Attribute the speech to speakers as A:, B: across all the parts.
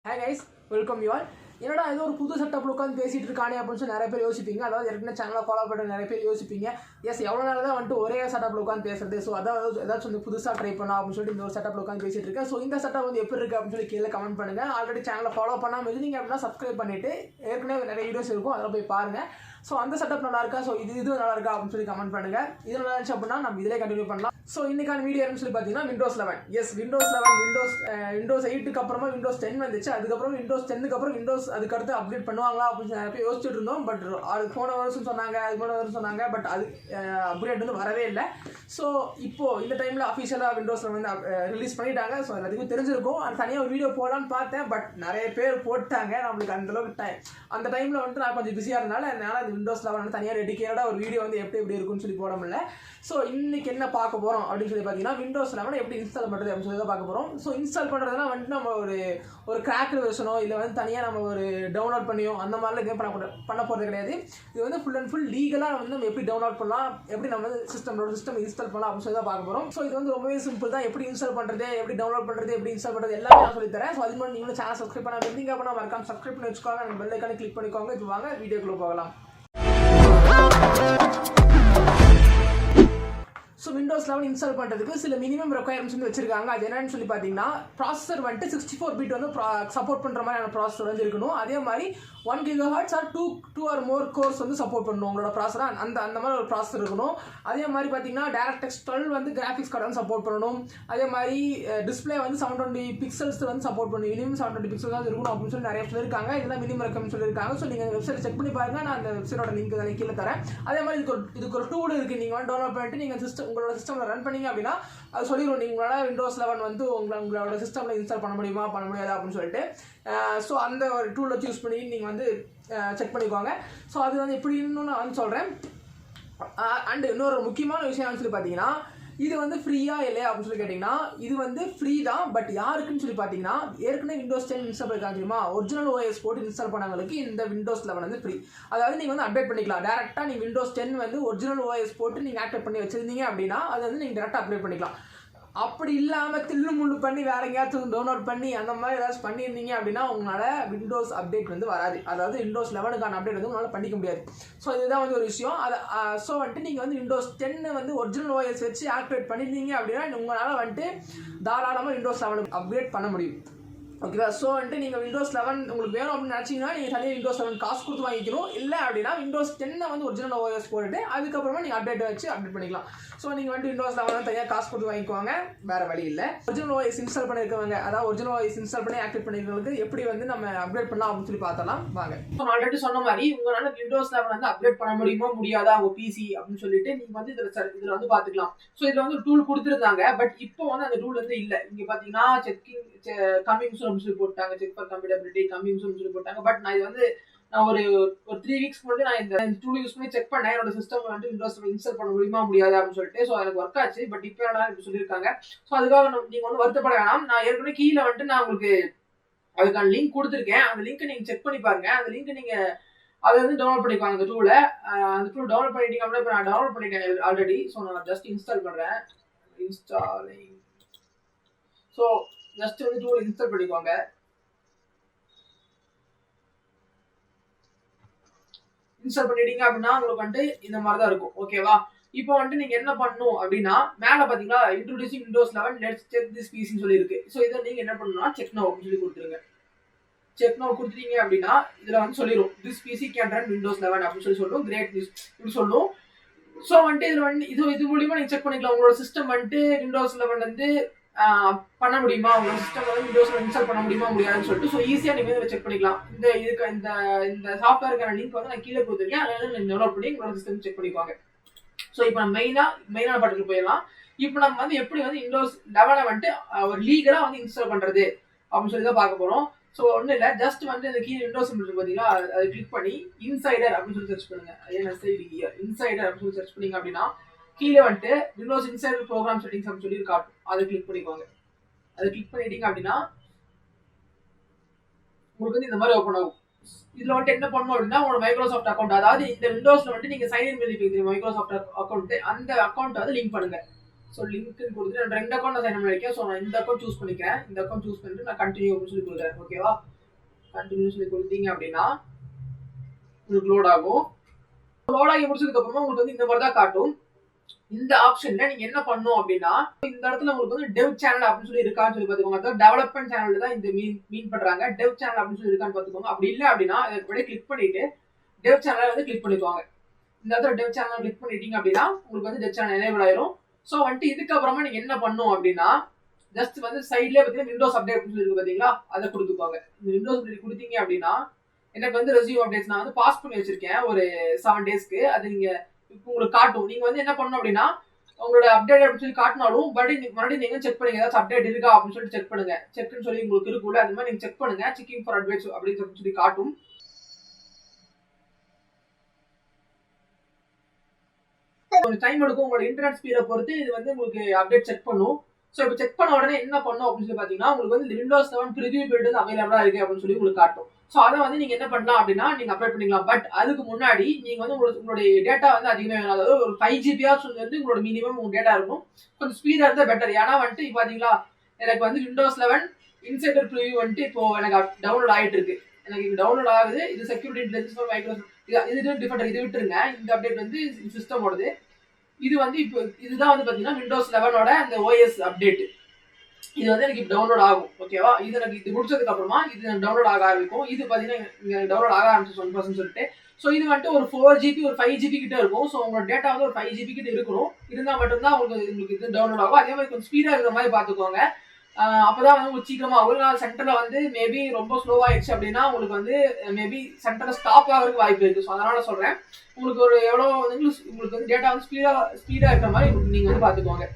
A: Hi guys, welcome you all. என்னடா ஏதோ ஒரு புது செட்டப்ல உட்காந்து பேசிட்டு இருக்கானே அப்படின்னு சொல்லி நிறைய பேர் யோசிப்பீங்க. அதாவது ஏற்கனவே சேனலை ஃபாலோ பண்ணுற நிறைய பேர் யோசிப்பீங்க. எஸ் எவ்வளோ நேரம் தான் வந்துட்டு ஒரே செட்டப்ல உட்காந்து பேசுறது. ஸோ அதாவது ஏதாச்சும் வந்து புதுசாக ட்ரை பண்ணலாம் அப்படின்னு சொல்லிட்டு இந்த ஒரு செட்டப்ல உட்காந்து பேசிட்டு இருக்கேன். ஸோ இந்த செட்டப் வந்து எப்படி இருக்கு அப்படின்னு சொல்லி கீழே கமெண்ட் பண்ணுங்க. ஆல்ரெடி சேனலை ஃபாலோ பண்ணாமல் இருந்தீங்க அப்படின்னா சப்ஸ்கிரைப் பண்ணிட்டு ஏற்கனவே நிறைய வீடியோஸ் இருக்கும், அதில் போய் பாருங்க. ஸோ அந்த செட்டப் நல்லா இருக்கா, ஸோ இது நல்லா இருக்கா அப்படின்னு சொல்லி கமெண்ட் பண்ணுங்க. இது நல்லா இருந்துச்சு அப்படின்னா நம்ம இதிலே கண்டினியூ பண்ணலாம். ஸோ இன்னைக்கான வீடியோ என்னன்னு சொல்லி பார்த்தீங்கன்னா Windows 11. எஸ் Windows 11 Windows 8க்கு அப்புறமா Windows 10 வந்துச்சு. அதுக்கப்புறம் Windows 10க்கு அப்புறம் Windows அதுக்கடுத்து அப்டேட் பண்ணுவாங்களா அப்படின்னு நிறைய பேர் யோசிச்சுட்டு இருந்தோம். பட் அது போன வருஷம் சொன்னாங்க, அது போன வருஷம் சொன்னாங்க. பட் அது அப்டேட் வந்து வரவே இல்லை. ஸோ இப்போ இந்த டைமில் அஃபிஷியலாக Windows வந்து ரிலீஸ் பண்ணிட்டாங்க. ஸோ எல்லாத்துக்கும் தெரிஞ்சிருக்கும். அது தனியாக ஒரு வீடியோ போடலான்னு பார்த்தேன். பட் நிறைய பேர் போட்டாங்க. நம்மளுக்கு அந்தளவுக்கு அந்த டைமில் வந்துட்டு நான் கொஞ்சம் பிஸியாக இருந்தனால என்னால் அந்த Windows 11 வந்து தனியாக டெடிக்கேட்டடாக ஒரு வீடியோ வந்து எப்படி இருக்குன்னு சொல்லி போட முடியல. ஸோ இன்னைக்கு என்ன பார்க்க போகிறோம் அப்படின்னு சொல்லி பார்த்தீங்கன்னா Windows 11 எப்படி இன்ஸ்டால் பண்ணுறது அப்படின்னு சொல்லி தான் பார்க்க போகிறோம். ஸோ இன்ஸ்டால் பண்ணுறதுனா வந்துட்டு நம்ம ஒரு கிராக்கர் வெர்ஷனோ இல்லை வந்து தனியாக நம்ம ஒரு டவுன்லோட் பண்ணியோ அந்த மாதிரிலாம் எதுவும் பண்ண போகிறது கிடையாது. இது வந்து ஃபுல் அண்ட் ஃபுல் லீகலாக வந்து நம்ம எப்படி டவுன்லோட் பண்ணலாம், எப்படி நம்ம வந்து சிஸ்டம் இன்ஸ்டால் பண்ணலாம் அப்படின்னு சொல்லி தான் பார்க்க போகிறோம். ஸோ இது வந்து ரொம்பவே சிம்பிள் தான். எப்படி இன்ஸ்டால் பண்ணுறது, எப்படி டவுன்லோட் பண்ணுறது, எப்படி இன்ஸ்டால் பண்ணுறது எல்லாமே நான் சொல்லித்தரேன். ஸோ அது மாதிரி நீங்களும் சேனல் சப்ஸ்கிரைப் பண்ண இருந்தீங்க அப்படின்னா மறக்காம சப்ஸ்கிரைப் பண்ணி வச்சுக்கோங்க. அந்த பெல் ஐக்கானை கிளிக் பண்ணிக்கோங்க. இப்போ வாங்க வீடியோக்குள்ளே போகலாம். ஸோ Windows 11 இன்ஸ்டால் பண்ணுறதுக்கு சில மினிமம் ரெக்குயர்மெண்ட்ஸ் வந்து வச்சிருக்காங்க. அது என்னன்னு சொல்லி பார்த்தீங்கன்னா ப்ராசஸர் வந்துட்டு 64 பிட் வந்து சப்போர்ட் பண்ணுற மாதிரியான ப்ராசஸர் வந்து இருக்கணும். அதே மாதிரி 1 GHz or 2 or more cores வந்து சப்போர்ட் பண்ணணும் உங்களோட ப்ராசஸர். அந்த மாதிரி ஒரு ப்ராசஸர் இருக்கணும். அதே மாதிரி பார்த்தீங்கன்னா DirectX 12 வந்து கிராஃபிக்ஸ் கார்டு வந்து சப்போர்ட் பண்ணணும். அதே மாதிரி டிஸ்பிளே வந்து 720 பிக்சல்ஸ் வந்து சப்போர்ட் பண்ணணும். மினிமம் 720 பிக்சல் தான் இருக்கணும் அப்படின்னு சொல்லி நிறைய சொல்லியிருக்காங்க. இதெல்லாம் மினிமம் ரெக்கமெண்ட் சொல்லியிருக்காங்க. ஸோ நீங்கள் வெப்சைட் செக் பண்ணி பாருங்க. நான் அந்த வெப்சைட்டோட லிங்க் தான் கீழே தரேன். அதே மாதிரி இதுக்கு ஒரு டூல் இருக்குது. நீங்கள் வந்து டவுன்லோட் பண்ணிட்டு நீங்கள் உங்களோட சிஸ்டமில் ரன் பண்ணீங்க அப்படின்னா அது சொல்லிடுவோம் நீங்களோட Windows 11 வந்து உங்களோட சிஸ்டமில் இன்ஸ்டால் பண்ண முடியுமா பண்ண முடியாது அப்படின்னு சொல்லிட்டு. ஸோ அந்த ஒரு டூல் வச்சு யூஸ் பண்ணி நீங்கள் வந்து செக் பண்ணிக்கோங்க. ஸோ அது வந்து எப்படின்னு நான் வந்து சொல்கிறேன். அண்ட் இன்னொரு முக்கியமான விஷயம் சொல்லி பார்த்தீங்கன்னா இது வந்து ஃப்ரீயா இல்லையா அப்படின்னு சொல்லி கேட்டிங்கன்னா இது வந்து ஃப்ரீ தான். பட் யாருக்குன்னு சொல்லி பார்த்தீங்கன்னா ஏற்கனவே Windows 10 இன்ஸ்டால் பண்ணிருக்காங்க தெரியுமா, ஒரிஜினல் OS போட்டு இன்ஸ்டால் பண்ணவங்களுக்கு இந்த Windows 11 வந்து ஃப்ரீ. அதாவது நீங்கள் வந்து அப்டேட் பண்ணிக்கலாம். டேரெக்டாக நீங்கள் Windows 10 வந்து ஒரிஜினல் OS போட்டு நீங்கள் ஆக்டிவேட் பண்ணி வச்சிருந்தீங்க அப்படின்னா அது வந்து நீங்கள் டேரெக்டாக அப்டேட் பண்ணிக்கலாம். அப்படி இல்லாமல் தில்லு முள்ளு பண்ணி வேற எங்கேயாச்சும் டவுன்லோட் பண்ணி அந்த மாதிரி ஏதாச்சும் பண்ணியிருந்தீங்க அப்படின்னா உங்களால் விண்டோஸ் அப்டேட் வந்து வராது. அதாவது Windows 11க்கான அப்டேட் வந்து உங்களால் பண்ணிக்க முடியாது. ஸோ இதுதான் வந்து ஒரு விஷயம். ஸோ வந்துட்டு நீங்கள் வந்து Windows 10 வந்து ஒரிஜினல் OS வச்சு ஆக்டிவேட் பண்ணியிருந்தீங்க அப்படின்னா உங்களால் வந்துட்டு தாராளமாக Windows 11 அப்டேட் பண்ண முடியும். ஓகேவா? ஸோ வந்துட்டு நீங்கள் Windows 11 உங்களுக்கு வேணும் அப்படின்னு நினச்சிங்கன்னா நீங்கள் தனியாக Windows 11 காசு கொடுத்து வாங்கிக்கணும். இல்லை அப்படின்னா Windows 10 வந்து ஒரிஜினல் OS போட்டுட்டு அதுக்கப்புறமா நீங்கள் அப்டேட் வச்சு அப்டேட் பண்ணிக்கலாம். ஸோ நீங்கள் வந்துட்டு Windows 11 தனியாக காசு கொடுத்து வாங்கிக்குவாங்க, வேறு வழி இல்லை. ஒரிஜினல் OS இன்ஸ்டால் பண்ணியிருக்கவங்க, அதாவது ஒரிஜினல் OS இன்ஸ்டால் பண்ணி ஆக்டிவேட் பண்ணிக்கிறவங்களுக்கு எப்படி வந்து நம்ம அப்டேட் பண்ணலாம் அப்படின்னு சொல்லி பார்த்தலாம் வாங்க. நான் ஆல்ரெடி சொன்ன மாதிரி உங்களால் Windows 11 வந்து அப்டேட் பண்ண முடியுமா முடியாதா உங்கள் PC அப்படின்னு சொல்லிட்டு நீங்கள் வந்து இதில் வந்து பார்த்துக்கலாம். ஸோ இதில் வந்து டூல் கொடுத்துருந்தாங்க. பட் இப்போ வந்து அந்த டூல் வந்து இல்லை. இங்கே பார்த்தீங்கன்னா கம்மிங் சொல்லி போட்டாங்க, செக் ஃபார் கம்பேட்டபிலிட்டி கம்மிங் சொல்லி போட்டாங்க. பட் நான் இது வந்து நான் ஒரு 3 வீக்ஸ் முன்னாடி நான் இந்த டூல் யூஸ் பண்ணி செக் பண்ணேன். என்னோட சிஸ்டம் வந்து Windows இன்ஸ்டால் பண்ண முடியுமா முடியாது அப்படின்னு சொல்லிட்டு. ஸோ எனக்கு ஒர்க் ஆச்சு. பட் இப்போ இப்படி சொல்லியிருக்காங்க. ஸோ அதுக்காக நீங்கள் வந்து வருத்தப்பட வேணாம். நான் ஏற்கனவே கீழே வந்துட்டு நான் உங்களுக்கு அதுக்கான லிங்க் கொடுத்துருக்கேன். அந்த லிங்க்கை நீங்கள் செக் பண்ணி பாருங்க. அந்த லிங்க்கை நீங்கள் அதை வந்து டவுன்லோட் பண்ணிக்குவாங்க. அந்த டூலை டவுன்லோட் பண்ணிட்டீங்க அப்படின்னா இப்போ நான் டவுன்லோட் பண்ணிட்டேன் ஆல்ரெடி. ஸோ நான் ஜஸ்ட் இன்ஸ்டால் பண்ணுறேன். இன்ஸ்டாலிங். ஸோ ஜஸ்ட் வந்து டூல் இன்ஸ்டால் பண்ணிக்குவாங்க. இன்ஸ்டால் பண்ணிட்டீங்க அப்படின்னா உங்களுக்கு வந்துட்டு இந்த மாதிரி தான் இருக்கும். ஓகேவா? இப்போ வந்துட்டு நீங்க என்ன பண்ணணும் அப்படின்னா மேல பாத்தீங்களா introducing Windows 11 let's check this பிசின்னு சொல்லி இருக்கு. ஸோ இதை நீங்க என்ன பண்ணணும்னா செக் நவ் அப்படின்னு சொல்லி கொடுத்துருங்க. செக் நவ் கொடுத்துட்டீங்க அப்படின்னா இதுல வந்து சொல்லிடும் this PC can run Windows 11 அப்படின்னு சொல்லி சொல்லும். கிரேட் நியூஸ் இப்படி சொல்லும். ஸோ வந்துட்டு இதுல வந்து இது மூலியமா நீங்க செக் பண்ணிக்கலாம் உங்களோட சிஸ்டம் வந்துட்டு Windows 11 வந்து பண்ண முடியுமா, உங்களோட சிஸ்டம் வந்து Windows இன்ஸ்டால் பண்ண முடியுமா முடியாதுன்னு சொல்லிட்டு. ஸோ ஈஸியாக நீங்கள் செக் பண்ணிக்கலாம். இந்த சாஃப்ட்வேருக்கான லிங்க் வந்து நான் கீழே கொடுத்துருக்கேன். அதில் நீங்கள் டவுன்லோட் பண்ணி உங்களோட சிஸ்டம் செக் பண்ணிக்குவாங்க. ஸோ இப்போ நம்ம மெயினான பாட்டுக்கு போயிடலாம். இப்போ நம்ம வந்து எப்படி வந்து Windows 11 வந்துட்டு ஒரு லீகலாக வந்து இன்ஸ்டால் பண்ணுறது அப்படின்னு சொல்லி தான் பார்க்க போகிறோம். ஸோ ஒன்றும் இல்லை, ஜஸ்ட் வந்து இந்த கீழே Windows பார்த்தீங்கன்னா அதை கிளிக் பண்ணி இன்சைடர் அப்படின்னு சொல்லி சர்ச் பண்ணுங்க. இன்சைடர் அப்படின்னு சொல்லி சர்ச் பண்ணிங்க அப்படின்னா கீழே வந்துட்டு Windows இன்சைடர் ப்ரோக்ராம் செட்டிங்ஸ் அப்படின்னு சொல்லி காட்டும். அதை கிளிக் பண்ணிக்குவாங்க. அதை கிளிக் பண்ணிட்டீங்க அப்படின்னா உங்களுக்கு வந்து இந்த மாதிரி ஓப்பன் ஆகும். இதுல வந்துட்டு என்ன பண்ணணும் அப்படின்னா உங்களோட மைக்ரோசாஃப்ட் அக்கௌண்ட், அதாவது இந்த விண்டோஸ்ல வந்துட்டு நீங்க சைன் இன் பண்ணிருப்பீங்க மைக்ரோசாஃப்ட் அக்கௌண்ட், அந்த அக்கௌண்ட் வந்து லிங்க் பண்ணுங்க. ஸோ லிங்க் கொடுத்துட்டு 2 அக்கௌண்ட் நான் சைன் பண்ணிருக்கேன். ஸோ நான் இந்த அக்கௌண்ட் சூஸ் பண்ணிக்கிறேன். இந்த அக்கௌண்ட் சூஸ் பண்ணிட்டு நான் கண்டினியூ அப்படின்னு சொல்லி கொடுக்குறேன். ஓகேவா? கண்டினியூ சொல்லி கொடுத்தீங்க அப்படின்னா உங்களுக்கு லோட் ஆகும். லோட் ஆகி முடிச்சதுக்கு அப்புறமா உங்களுக்கு வந்து இந்த மாதிரி தான் காட்டும். இந்த ஆப்ஷன்ல நீங்க என்ன பண்ணும் அப்படின்னா, இந்த இடத்துல உங்களுக்கு வந்து டெவ் சேனல் அப்படின்னு சொல்லி இருக்கான்னு சொல்லி பாத்துக்கோங்க. அதாவது டெவலப்மெண்ட் சேனல் தான் இந்த மீன் பண்றாங்க. டெவ் சேனல் அப்படின்னு சொல்லி இருக்கான்னு பாத்துக்கோங்க. அப்படி இல்லை அப்படின்னா அதை அப்படியே கிளிக் பண்ணிட்டு டெவ் சேனலை வந்து கிளிக் பண்ணிக்குவாங்க. இந்த இடத்துல டெவ் சேனல் கிளிக் பண்ணிட்டீங்க அப்படின்னா உங்களுக்கு வந்து டெவ் சேனல் எனேபிள் ஆயிரும். ஸோ வந்துட்டு இதுக்கப்புறமா நீங்க என்ன பண்ணும் அப்படின்னா, ஜஸ்ட் வந்து சைட்லேயே பார்த்தீங்கன்னா விண்டோஸ் அப்டேட் அப்படின்னு சொல்லி இருக்கு பாத்தீங்களா, அதை கொடுத்துக்கோங்க. இந்த விண்டோஸ் அப்டேட் கொடுத்தீங்க அப்படின்னா எனக்கு வந்து ரெஸ்யூம் அப்டேட்ஸ் நான் வந்து பாஸ் பண்ணி வச்சிருக்கேன் ஒரு 7 டேஸ்க்கு. அது நீங்க இப்போ உங்களுக்கு காட்டும். நீங்க வந்து என்ன பண்ணணும் அப்படின்னா, உங்களோட அப்டேட் அப்படின்னு சொல்லி காட்டினாலும் மறுபடியும் நீங்க செக் பண்ணுங்க, ஏதாச்சும் அப்டேட் இருக்கா அப்படின்னு சொல்லி செக் பண்ணுங்க. செக்னு சொல்லி உங்களுக்கு இருக்குல்ல, அது மாதிரி நீங்க செக் பண்ணுங்க. செக்கிங் ஃபார் அப்டேட்ஸ் அப்படின்னு சொல்லி காட்டும். கொஞ்சம் டைம் எடுக்கும். உங்களோட இன்டர்நெட் ஸ்பீடை பொறுத்து இது வந்து உங்களுக்கு அப்டேட் செக் பண்ணும். ஸோ இப்போ செக் பண்ண உடனே என்ன பண்ணும் அப்படின்னு சொல்லி பார்த்தீங்கன்னா, உங்களுக்கு வந்து விண்டோஸ் 7 ப்ரிவியூ பில்ட் வந்து அவைலபிளா இருக்கு அப்படின்னு சொல்லி உங்களுக்கு காட்டும். ஸோ அதை வந்து நீங்க என்ன பண்ணலாம் அப்படின்னா நீங்க அப்டேட் பண்ணிக்கலாம். பட் அதுக்கு முன்னாடி நீங்க வந்து உங்களுடைய டேட்டா வந்து அதிகமாக வேணும். அதாவது ஒரு 5 GB வந்து உங்களோட மினிமம் உங்க டேட்டா இருக்கும். கொஞ்சம் ஸ்பீடா இருந்தா பெட்டர். ஏன்னா வந்துட்டு இப்போ பாத்தீங்களா, எனக்கு வந்து விண்டோஸ் 11 இன்சைடர் ப்ரிவியூ வந்துட்டு இப்போ எனக்கு டவுன்லோட் ஆகிட்டு இருக்கு. எனக்கு இது டவுன்லோட் ஆகுது. இது செக்யூரிட்டி இன்டெலிஜென்ஸ் ஃபார் மைக்ரோசாஃப்ட் இது டிஃபரெண்ட். இது விட்டுருங்க. இந்த அப்டேட் வந்து சிஸ்டமோடது. இது வந்து இப்போ இதுதான் வந்து பாத்தீங்கன்னா விண்டோஸ் 11ஓட அந்த ஓஎஸ் அப்டேட். இது வந்து எனக்கு இப்போ டவுன்லோட் ஆகும். ஓகேவா, இது எனக்கு இது முடிச்சதுக்கு அப்புறமா இது டவுன்லோட் ஆக ஆரம்பிக்கும். இது பாத்தீங்கன்னா இங்க டவுன்லோட் ஆக ஆரம்பிச்சு 1% சொல்லிட்டு. ஸோ இது வந்துட்டு ஒரு 4 GB ஒரு 5 GB கிட்ட இருக்கும். ஸோ உங்களோட டேட்டா வந்து ஒரு 5 GB கிட்ட இருக்கணும். இருந்தா மட்டும்தான் உங்களுக்கு இது டவுன்லோட் ஆகும். அதே மாதிரி கொஞ்சம் ஸ்பீடா இருக்கிற மாதிரி பாத்துக்கோங்க. அப்பதான் வந்து உங்களுக்கு சீக்கிரமா ஒரு நாள் சென்டர்ல வந்து மேபி ரொம்ப ஸ்லோவாயிடுச்சு அப்படின்னா உங்களுக்கு வந்து மேபி சென்டர்ல ஸ்டாப் ஆகிறதுக்கு வாய்ப்பு இருக்கு. ஸோ அதனால சொல்றேன், உங்களுக்கு ஒரு எவ்வளோ உங்களுக்கு வந்து டேட்டா வந்து ஸ்பீடா இருக்கிற மாதிரி நீங்க வந்து பாத்துக்கோங்க.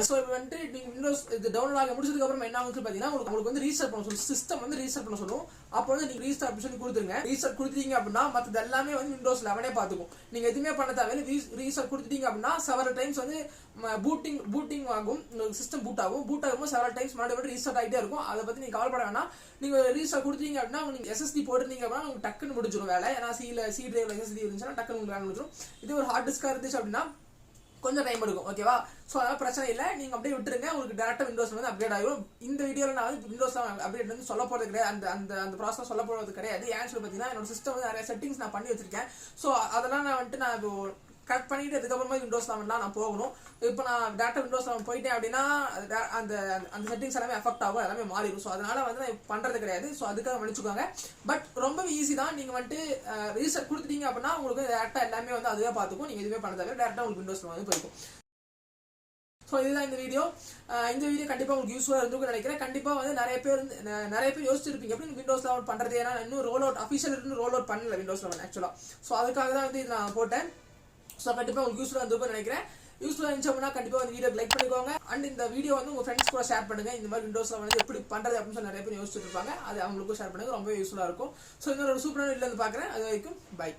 A: ஸோ இப்போ வந்துட்டு நீங்கள் விண்டோஸ் இது டவுன்லோட் ஆக முடிச்சதுக்கு அப்புறம் என்ன ஆகுது பார்த்தீங்கன்னா, உங்களுக்கு வந்து ரீஸ்டார்ட் பண்ண சொல்லும். சிஸ்டம் வந்து ரீஸ்டார்ட் பண்ண சொல்லும். அப்போ வந்து நீங்கள் ரீஸ்டார்ட் ஆப்ஷன் கொடுத்துருங்க. ரீஸ்டார்ட் கொடுத்தீங்க அப்படின்னா மற்றது எல்லாமே வந்து விண்டோஸ் 11 பார்த்துக்கும். நீங்கள் எதுவுமே பண்ண தேவையில்லை. ரீஸ்டார்ட் கொடுத்துட்டீங்க அப்படின்னா செவரல் டைம்ஸ் வந்து பூட்டிங் ஆகும். சிஸ்டம் பூட் ஆகும். பூட் ஆகும்போது செவரல் டைம்ஸ் மறுபடியும் ரீஸ்டார்ட் ஆகிட்டே இருக்கும். அதை பற்றி நீங்கள் கவலைப்பட வேணாம். நீங்கள் ரீஸ்டார்ட் கொடுத்தீங்க அப்படின்னா நீங்கள் SSD போட்டுருந்தீங்க அப்படின்னா உங்களுக்கு டக்குன்னு முடிஞ்சிடும் வேலை. ஏன்னா சி டிரைவ்ல SSD இருந்துச்சுன்னா டக்குன்னு உங்களுக்கு வேலை முடிஞ்சிடும். இது ஒரு ஹார்ட் டிஸ்காக இருந்துச்சு அப்படின்னா கொஞ்சம் டைம் எடுக்கும். ஓகேவா, ஸோ அதெல்லாம் பிரச்சனை இல்லை. நீங்கள் அப்படியே விட்டுருங்க. உங்களுக்கு டேரக்டாக விண்டோஸ் வந்து அப்டேட் ஆகும். இந்த வீடியோவில் நான் வந்து விண்டோஸ் அப்டேட் வந்து சொல்ல போகிறது கிடையாது. அந்த ப்ராசஸ் சொல்ல போகிறது கிடையாது. ஏன்னு சொல்லி பார்த்தீங்கன்னா என்னோட சிஸ்டம் வந்து நிறைய செட்டிங்ஸ் நான் பண்ணி வச்சிருக்கேன். ஸோ அதெல்லாம் நான் வந்துட்டு நான் இப்போ கரெக்ட் பண்ணிட்டு அதுக்கப்புறமா விண்டோஸ் 11 நான் போகணும். இப்போ நான் டேரக்டாக விண்டோஸ் 11 போயிட்டேன் அப்படின்னா அந்த செட்டிங்ஸ் எல்லாமே எஃபெக்ட் ஆகும், எல்லாமே மாறிடும். ஸோ அதனால வந்து நான் பண்ணுறது கிடையாது. ஸோ அதுக்காக மன்னிச்சுக்கோங்க. பட் ரொம்ப ஈஸி தான். நீங்கள் வந்துட்டு ரீசெட் கொடுத்துட்டீங்க அப்படின்னா உங்களுக்கு டேரக்டாக எல்லாமே வந்து அதுவே பார்த்துக்கும். நீங்கள் எதுவுமே பண்ண தேவை, டேரக்டாக உங்களுக்கு விண்டோஸ் வந்து போயிருக்கும். ஸோ இதுதான் இந்த வீடியோ. கண்டிப்பாக உங்களுக்கு யூஸ்ஃபுல்லாக இருந்துக்கும் நினைக்கிறேன். கண்டிப்பாக வந்து நிறைய பேர் யோசிச்சிருப்பீங்க எப்படி விண்டோஸ் 11 பண்ணுறது. ஏன்னா இன்னும் ரோல் அவுட் பண்ணல விண்டோஸ் 11 ஆக்சுவலாக. ஸோ அதுக்காக தான் வந்து இது நான் போட்டேன். ஸோ கண்டிப்பாக உங்களுக்கு யூஸ்ஃபுல்லாக இருந்திருக்கும்னு நினைக்கிறேன். யூஸ்ஃபுல்லாக இருந்துச்சு அப்படின்னா கண்டிப்பாக வந்து வீடியோக்கு லைக் பண்ணிக்கோங்க. அண்ட் இந்த வீடியோ வந்து உங்கள் ஃப்ரெண்ட்ஸ் கூட ஷேர் பண்ணுங்க. இந்த மாதிரி விண்டோஸ் வந்து எப்படி பண்ணுறது அப்படின்னு சொல்லி நிறைய பேர் யோசிச்சுட்டு இருப்பாங்க. அது அவங்களுக்கும் ஷேர் பண்ணுங்க, ரொம்ப யூஸ்ஃபுல்லாக இருக்கும். ஸோ இன்னொரு சூப்பரான வீடியோவில் வந்து பார்க்குறேன். அது வரைக்கும் பை.